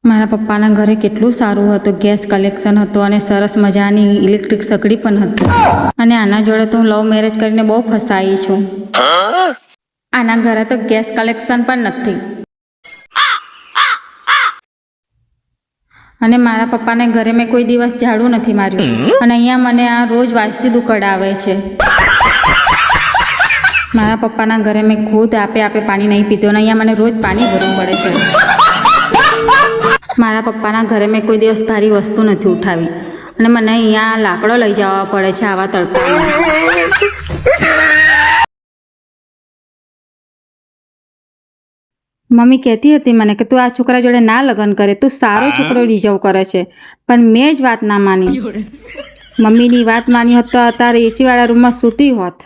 મારા પપ્પાના ઘરે કેટલું સારું હતું, ગેસ કલેક્શન હતું અને સરસ મજાની ઇલેક્ટ્રિક સગડી પણ હતી. અને આના જોડે તો હું લવ મેરેજ કરીને બહુ ફસાઈ છું. આના ઘરે તો ગેસ કલેક્શન પણ નથી. અને મારા પપ્પાને ઘરે મેં કોઈ દિવસ ઝાડુ નથી માર્યું. અને અહીંયા મને આ રોજ વાસીદું કઢાવે છે. મારા પપ્પાના ઘરે મેં ખુદ આપે પાણી નહીં પીધું અને અહીંયા મને રોજ પાણી ભરવું પડે છે. મારા પપ્પાના ઘરે મેં કોઈ દિવસ ભારી વસ્તુ નથી ઉઠાવી અને મને અહીંયા લાકડો લઈ જવા પડે છે આવા તડકામાં. મમ્મી કહેતી હતી મને કે તું આ છોકરા જોડે ના લગ્ન કરે, તું સારો છોકરો ડિઝર્વ કરે છે, પણ મેં જ વાત ના માની. મમ્મીની વાત માની હોત તો અત્યારે એસીવાળા રૂમમાં સૂતી હોત.